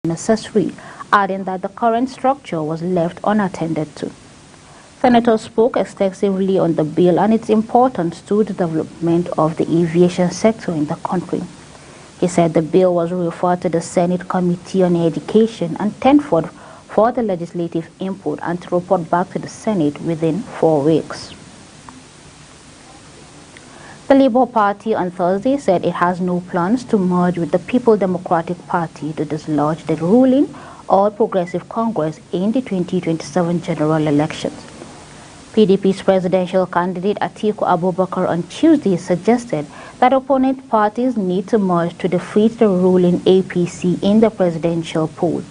necessary, adding that the current structure was left unattended to. Senators spoke extensively on the bill and its importance to the development of the aviation sector in the country. He said the bill was referred to the Senate Committee on Education and tenfold for the legislative input and to report back to the Senate within 4 weeks. The Labour Party on Thursday said it has no plans to merge with the People's Democratic Party to dislodge the ruling All Progressive Congress in the 2027 general elections. PDP's presidential candidate Atiku Abubakar on Tuesday suggested that opponent parties need to merge to defeat the ruling APC in the presidential poll.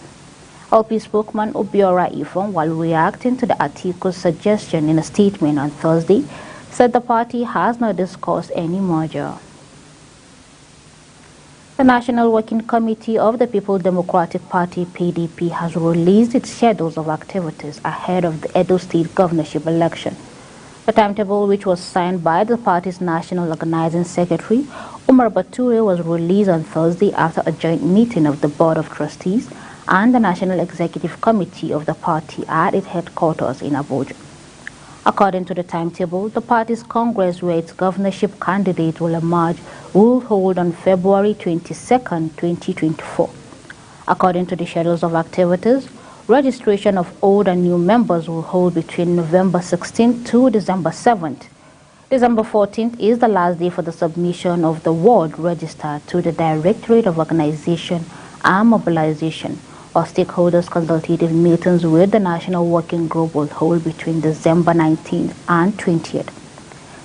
LP spokesman Obiora Ifon, while reacting to the Atiku's suggestion in a statement on Thursday, said the party has not discussed any merger. The National Working Committee of the People's Democratic Party (PDP) has released its schedules of activities ahead of the Edo State governorship election. The timetable, which was signed by the party's National Organizing Secretary, Umar Bature, was released on Thursday after a joint meeting of the Board of Trustees and the National Executive Committee of the party at its headquarters in Abuja. According to the timetable, the party's Congress, where its governorship candidate will emerge, will hold on February 22, 2024. According to the schedules of activities, registration of old and new members will hold between November 16 to December 7th. December 14th is the last day for the submission of the ward register to the Directorate of Organization and Mobilization, or stakeholders consultative meetings with the National Working Group will hold between December 19th and 20th.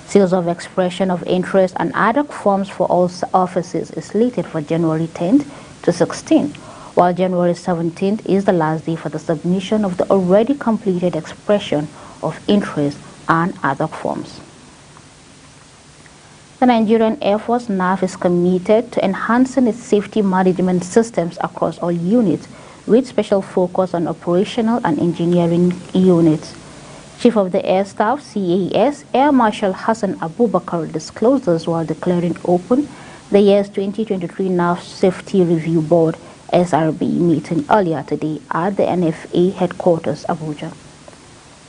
Seals of expression of interest and ad hoc forms for all offices is slated for January 10th to 16th, while January 17th is the last day for the submission of the already completed expression of interest and ad hoc forms. The Nigerian Air Force (NAF) is committed to enhancing its safety management systems across all units, with special focus on operational and engineering units. Chief of the Air Staff (CAS) Air Marshal Hassan Abubakar disclosed this while declaring open the year's 2023 NAF Safety Review Board (SRB) meeting earlier today at the NFA headquarters, Abuja.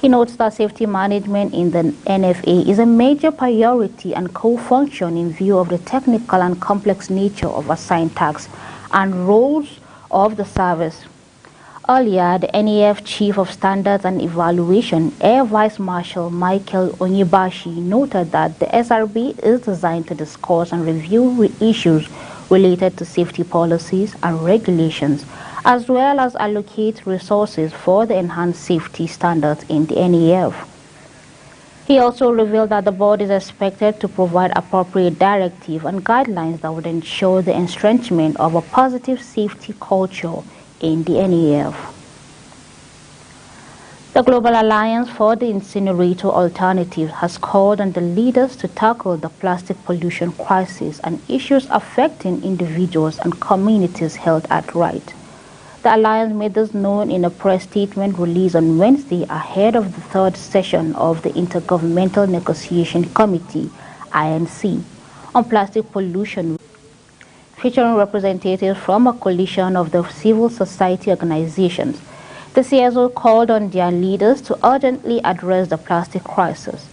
He notes that safety management in the NFA is a major priority and co-function in view of the technical and complex nature of assigned tasks and roles of the service. Earlier, the NAF Chief of Standards and Evaluation, Air Vice Marshal Michael Onyebashi, noted that the SRB is designed to discuss and review issues related to safety policies and regulations, as well as allocate resources for the enhanced safety standards in the NAF. He also revealed that the board is expected to provide appropriate directives and guidelines that would ensure the entrenchment of a positive safety culture in the NAF. The Global Alliance for the Incinerator Alternative has called on the leaders to tackle the plastic pollution crisis and issues affecting individuals and communities held at right. The Alliance made this known in a press statement released on Wednesday ahead of the third session of the Intergovernmental Negotiation Committee, INC, on plastic pollution, featuring representatives from a coalition of the civil society organizations. The CSO called on their leaders to urgently address the plastic crisis.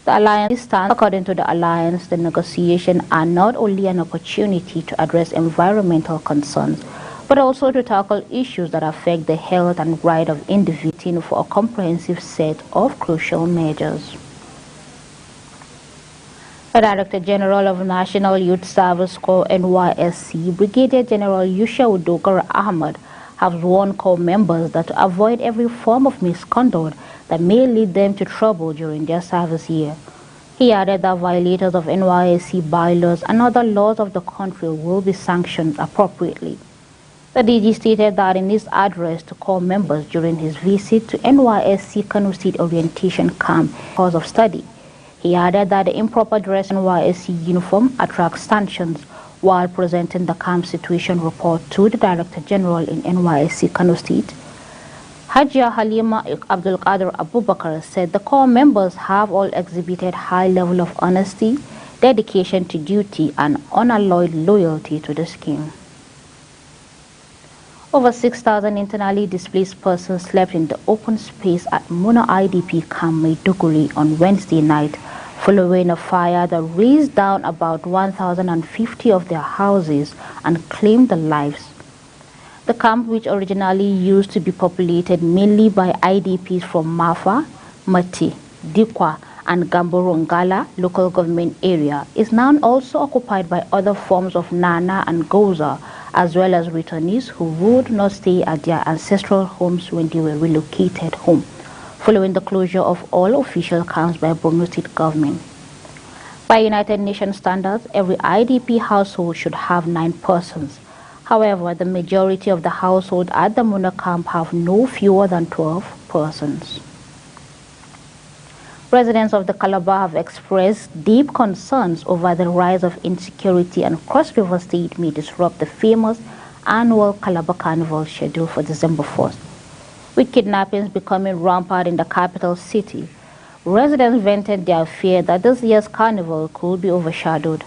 The Alliance stands, according to the Alliance, the negotiations are not only an opportunity to address environmental concerns, but also to tackle issues that affect the health and right of individuals for a comprehensive set of crucial measures. The Director General of National Youth Service Corps (NYSC), Brigadier General Yusha Udokar Ahmad, has warned Corps members that to avoid every form of misconduct that may lead them to trouble during their service year. He added that violators of NYSC bylaws and other laws of the country will be sanctioned appropriately. The DG stated that in his address to Corps members during his visit to NYSC Kano State Orientation Camp course of study, he added that the improper dress in NYSC uniform attracts sanctions while presenting the camp situation report to the Director General in NYSC Kano State. Hajia Halima Abdul Qadir Abubakar said the Corps members have all exhibited high level of honesty, dedication to duty, and unalloyed loyalty to the scheme. Over 6,000 internally displaced persons slept in the open space at Muna IDP Camp Maiduguri on Wednesday night, following a fire that razed down about 1,050 of their houses and claimed the lives. The camp, which originally used to be populated mainly by IDPs from Mafa, Mati, Dikwa, and Gamborongala local government area, is now also occupied by other forms of Nana and Goza, as well as returnees who would not stay at their ancestral homes when they were relocated home, following the closure of all official camps by Borno State government. By United Nations standards, every IDP household should have 9 persons. However, the majority of the households at the Muna camp have no fewer than 12 persons. Residents of the Calabar have expressed deep concerns over the rise of insecurity, and Cross River State may disrupt the famous annual Calabar Carnival scheduled for December 1st. With kidnappings becoming rampant in the capital city, residents vented their fear that this year's carnival could be overshadowed.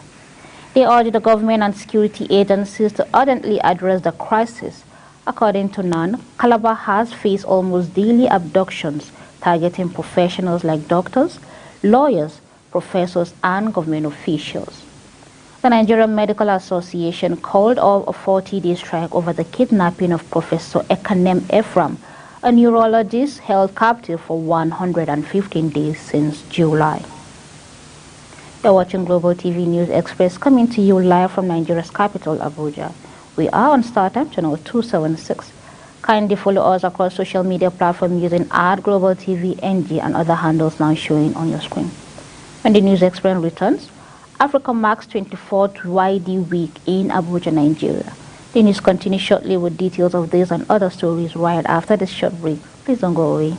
They urged the government and security agencies to urgently address the crisis. According to NAN, Calabar has faced almost daily abductions targeting professionals like doctors, lawyers, professors, and government officials. The Nigerian Medical Association called off a 40-day strike over the kidnapping of Professor Ekanem Ephraim, a neurologist held captive for 115 days since July. You're watching Global TV News Express, coming to you live from Nigeria's capital, Abuja. We are on StarTimes channel 276. Kindly follow us across social media platforms using @GlobalTVNG and other handles now showing on your screen. When the News Express returns, Africa marks 24th YD Week in Abuja, Nigeria. The news continues shortly with details of this and other stories right after this short break. Please don't go away.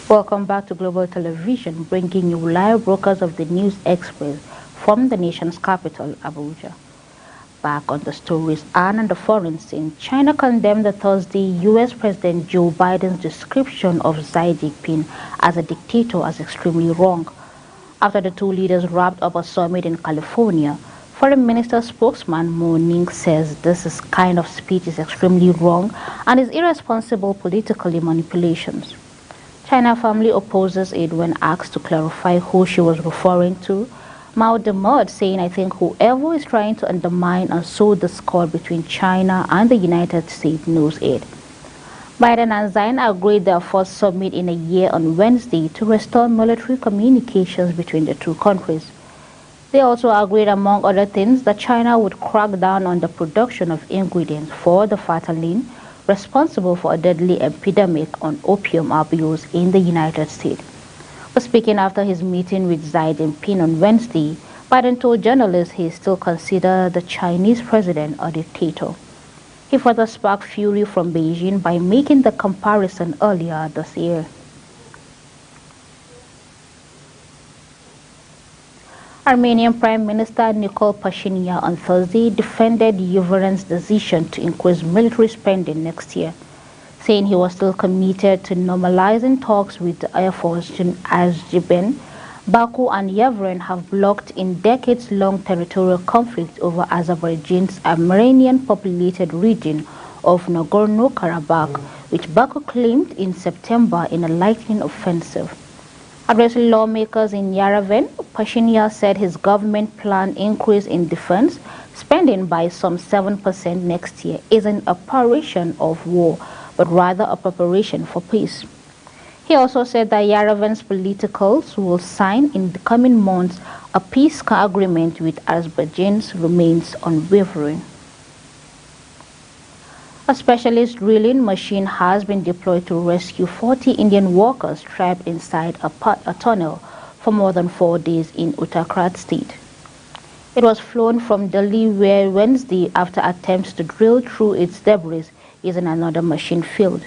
Welcome back to Global Television, bringing you live broadcasts of the News Express from the nation's capital, Abuja. Back on the stories and on the foreign scene, China condemned the Thursday U.S. President Joe Biden's description of Xi Jinping as a dictator as extremely wrong. After the two leaders wrapped up a summit in California, Foreign Minister spokesman Mo Ning says this kind of speech is extremely wrong and is irresponsible political manipulations. China firmly opposes it when asked to clarify who she was referring to. Mao demurred, saying, "I think whoever is trying to undermine and sow discord between China and the United States knows it." Biden and Xi agreed their first summit in a year on Wednesday to restore military communications between the two countries. They also agreed, among other things, that China would crack down on the production of ingredients for the fentanyl responsible for a deadly epidemic on opium abuse in the United States. But speaking after his meeting with Xi Jinping on Wednesday, Biden told journalists he still considers the Chinese president a dictator. He further sparked fury from Beijing by making the comparison earlier this year. Armenian Prime Minister Nikol Pashinyan on Thursday defended Ukraine's decision to increase military spending next year, saying he was still committed to normalizing talks with the Air Force. Azerbaijan, Baku and Yerevan have blocked in decades-long territorial conflict over Azerbaijan's Armenian-populated region of Nagorno-Karabakh, which Baku claimed in September in a lightning offensive. Addressing lawmakers in Yerevan, Pashinyan said his government planned increase in defense spending by some 7% next year isn't a preparation of war, but rather a preparation for peace. He also said that Yerevan's politicals will sign in the coming months a peace agreement with Azerbaijan remains unwavering. A specialist drilling machine has been deployed to rescue 40 Indian workers trapped inside a tunnel for more than 4 days in Uttarakhand state. It was flown from Delhi Wednesday after attempts to drill through its debris using another machine failed.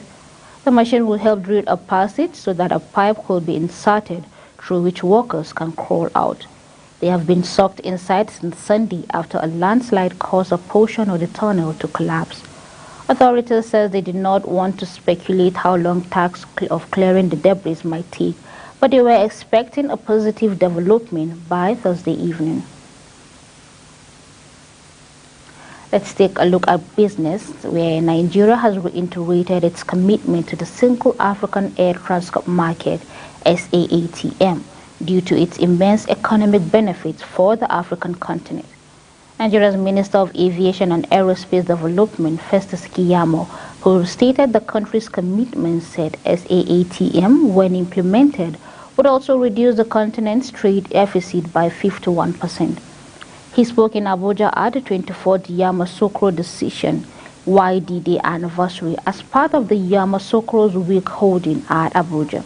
The machine will help drill a passage so that a pipe could be inserted through which workers can crawl out. They have been sucked inside since Sunday after a landslide caused a portion of the tunnel to collapse. Authorities said they did not want to speculate how long tasks of clearing the debris might take, but they were expecting a positive development by Thursday evening. Let's take a look at business, where Nigeria has reiterated its commitment to the Single African Air Transport Market, SAATM, due to its immense economic benefits for the African continent. Nigeria's Minister of Aviation and Aerospace Development, Festus Keyamo, who stated the country's commitment, said SAATM, when implemented, would also reduce the continent's trade deficit by 51%. He spoke in Abuja at the 24th Yamoussoukro Decision YD anniversary as part of the Yamoussoukro's week holding at Abuja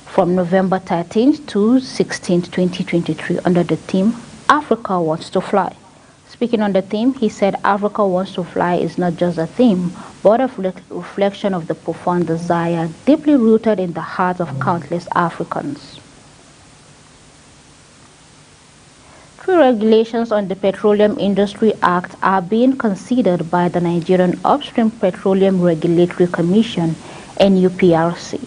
from November 13th to 16th, 2023 under the theme Africa Wants to Fly. Speaking on the theme, he said Africa Wants to Fly is not just a theme, but a reflection of the profound desire deeply rooted in the hearts of countless Africans. Three regulations on the Petroleum Industry Act are being considered by the Nigerian Upstream Petroleum Regulatory Commission, NUPRC.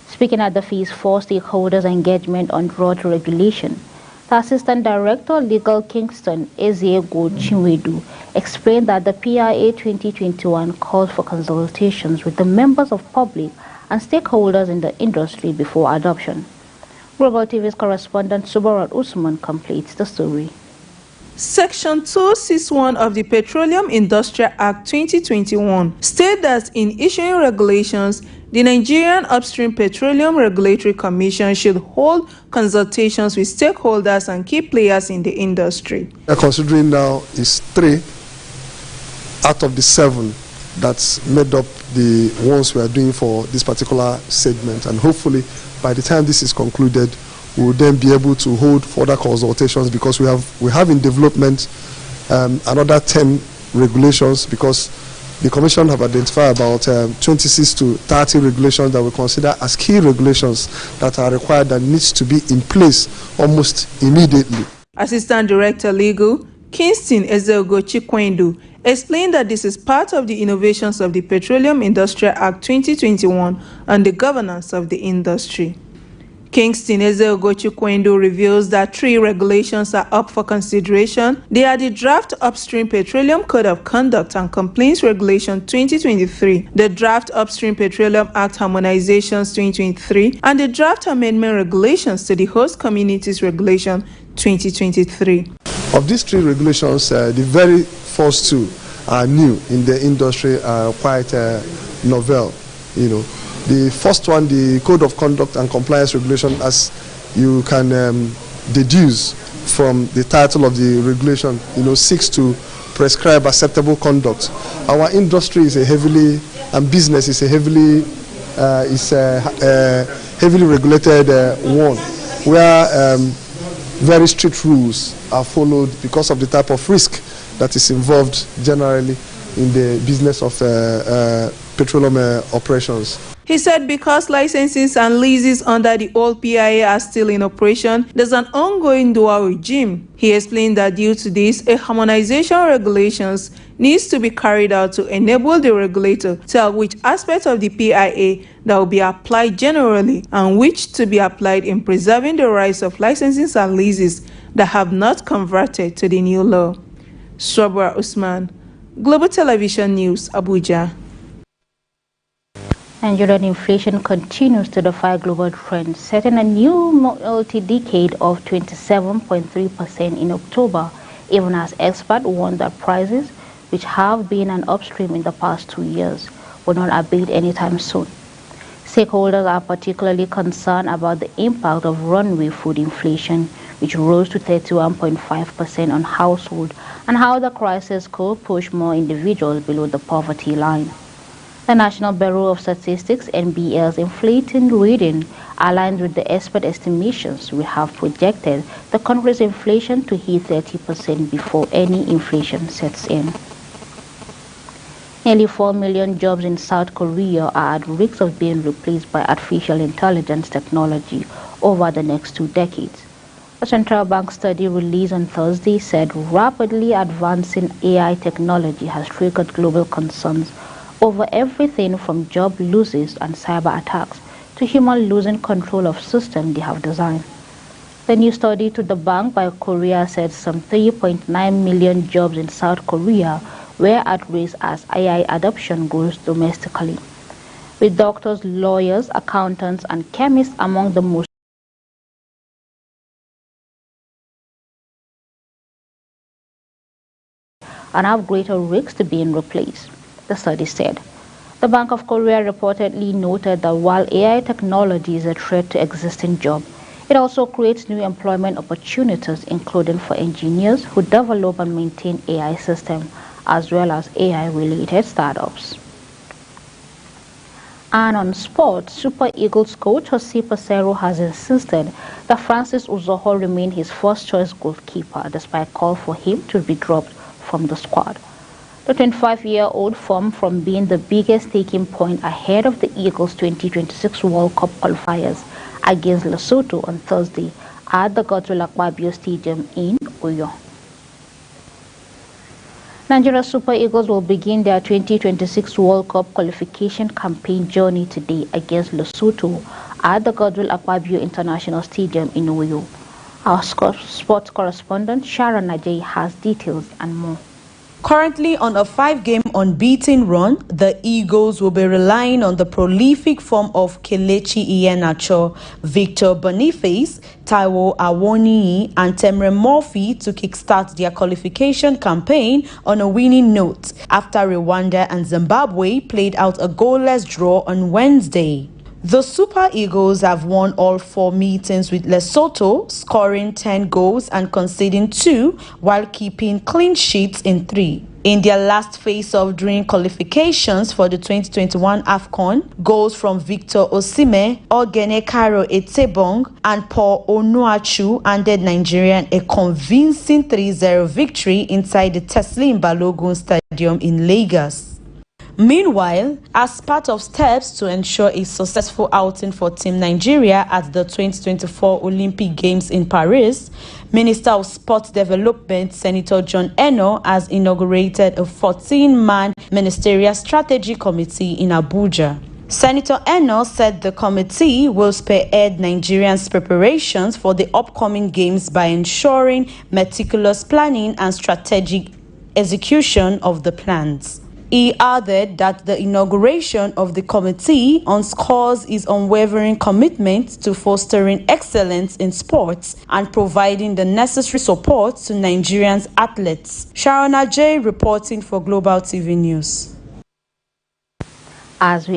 Speaking at the Phase 4 Stakeholders Engagement on Drought Regulation, the Assistant Director Legal Kingston, Ezeego Chinwedu, explained that the PIA 2021 calls for consultations with the members of public and stakeholders in the industry before adoption. Global TV's correspondent Subarat Usman completes the story. Section 261 of the Petroleum Industry Act 2021 states that in issuing regulations, the Nigerian Upstream Petroleum Regulatory Commission should hold consultations with stakeholders and key players in the industry. We are considering now is 3 out of the 7 that's made up the ones we are doing for this particular segment, and hopefully by the time this is concluded, we will then be able to hold further consultations, because we have in development another 10 regulations, because the Commission have identified about 26 to 30 regulations that we consider as key regulations that are required and needs to be in place almost immediately. Assistant Director Legal Kingston Ezeego Chinwedu explained that this is part of the innovations of the Petroleum Industry Act 2021 and the governance of the industry. Kingston Ezeego Chinwedu reveals that 3 regulations are up for consideration. They are the Draft Upstream Petroleum Code of Conduct and Complaints Regulation 2023, the Draft Upstream Petroleum Act Harmonizations 2023, and the Draft Amendment Regulations to the Host Communities Regulation 2023. Of these 3 regulations, the very first 2 are new in the industry, are quite novel. The first one, the Code of Conduct and Compliance Regulation, as you can deduce from the title of the regulation, seeks to prescribe acceptable conduct. Our industry is a heavily, and business is a heavily regulated one, where very strict rules are followed because of the type of risk that is involved generally in the business of petroleum operations. He said because licenses and leases under the old PIA are still in operation, there's an ongoing dual regime. He explained that due to this, a harmonization regulations needs to be carried out to enable the regulator to tell which aspect of the PIA that will be applied generally and which to be applied in preserving the rights of licenses and leases that have not converted to the new law. Subarat Usman, Global Television News, Abuja. Nigerian inflation continues to defy global trends, setting a new multi-decade of 27.3% in October, even as experts warn that prices, which have been an upstream in the past 2 years, will not abate anytime soon. Stakeholders are particularly concerned about the impact of runaway food inflation, which rose to 31.5% on households, and how the crisis could push more individuals below the poverty line. The National Bureau of Statistics (NBS's) inflating reading aligns with the expert estimations we have projected the country's inflation to hit 30% before any inflation sets in. Nearly 4 million jobs in South Korea are at risk of being replaced by artificial intelligence technology over the next 2 decades. A central bank study released on Thursday said rapidly advancing AI technology has triggered global concerns over everything from job losses and cyber attacks to humans losing control of systems they have designed. The new study to the bank by Korea said some 3.9 million jobs in South Korea were at risk as AI adoption grows domestically, with doctors, lawyers, accountants, and chemists among the most and have greater risks to being replaced, the study said. The Bank of Korea reportedly noted that while AI technology is a threat to existing jobs, it also creates new employment opportunities, including for engineers who develop and maintain AI systems, as well as AI-related startups. And on sports, Super Eagles coach Jose Peseiro has insisted that Francis Uzoho remain his first-choice goalkeeper, despite call for him to be dropped from the squad. The 25-year-old formed from being the biggest taking point ahead of the Eagles' 2026 World Cup qualifiers against Lesotho on Thursday at the Godswill Akpabio Stadium in Uyo. Nigeria Super Eagles will begin their 2026 World Cup qualification campaign journey today against Lesotho at the Godswill Akpabio International Stadium in Uyo. Our sports correspondent Sharon Najay has details and more. Currently on a 5-game unbeaten run, the Eagles will be relying on the prolific form of Kelechi Iheanacho, Victor Boniface, Taiwo Awoniyi, and Temre Murphy to kickstart their qualification campaign on a winning note after Rwanda and Zimbabwe played out a goalless draw on Wednesday. The Super Eagles have won all 4 meetings with Lesotho, scoring 10 goals and conceding 2 while keeping clean sheets in 3. In their last face-off during qualifications for the 2021 AFCON, goals from Victor Osimhen, Ogenekaro Etebong, and Paul Onuachu handed Nigeria a convincing 3-0 victory inside the Teslim Balogun Stadium in Lagos. Meanwhile, as part of steps to ensure a successful outing for Team Nigeria at the 2024 Olympic Games in Paris, Minister of Sport Development Senator John Enoh has inaugurated a 14-man ministerial strategy committee in Abuja. Senator Enoh said the committee will spearhead Nigerians' preparations for the upcoming games by ensuring meticulous planning and strategic execution of the plans. He added that the inauguration of the committee underscores his unwavering commitment to fostering excellence in sports and providing the necessary support to Nigerian athletes. Sharon Ajay reporting for Global TV News. As we